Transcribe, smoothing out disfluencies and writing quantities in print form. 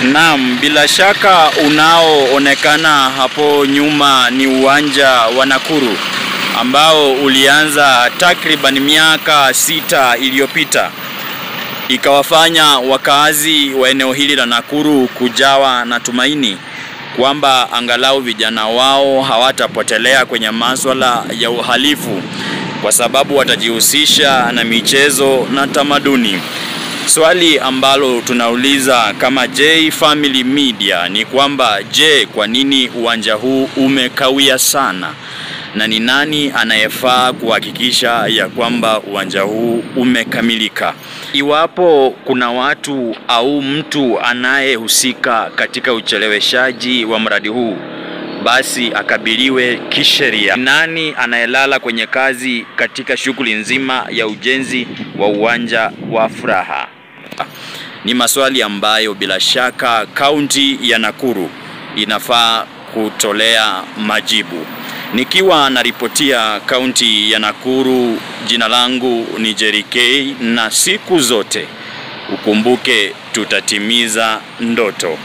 Naam, bila shaka unaoonekana hapo nyuma ni uwanja wa Nakuru ambao ulianza takriban miaka 6 iliyopita. Ikawafanya wakazi wa eneo hili la Nakuru kujawa na tumaini kwamba angalau vijana wao hawatapotelea kwenye masuala ya uhalifu kwa sababu watajihusisha na michezo na tamaduni. Swali ambalo tunauliza kama J Family Media ni kwamba kwa nini uwanja huu umekawia sana? Na ni nani anayefaa kuhakikisha ya kwamba uwanja huu umekamilika? Iwapo kuna watu au mtu anayehusika katika ucheleweshaji wa mradi huu, basi akabiliwe kisheria. Nani anayelala kwenye kazi katika shughuli nzima ya ujenzi wa uwanja wa Furaha? Ni maswali ambayo bila shaka kaunti ya Nakuru inafaa kutolea majibu. Nikiwa naripotia kaunti ya Nakuru, jina langu ni Jerry K, na siku zote ukumbuke tutatimiza ndoto.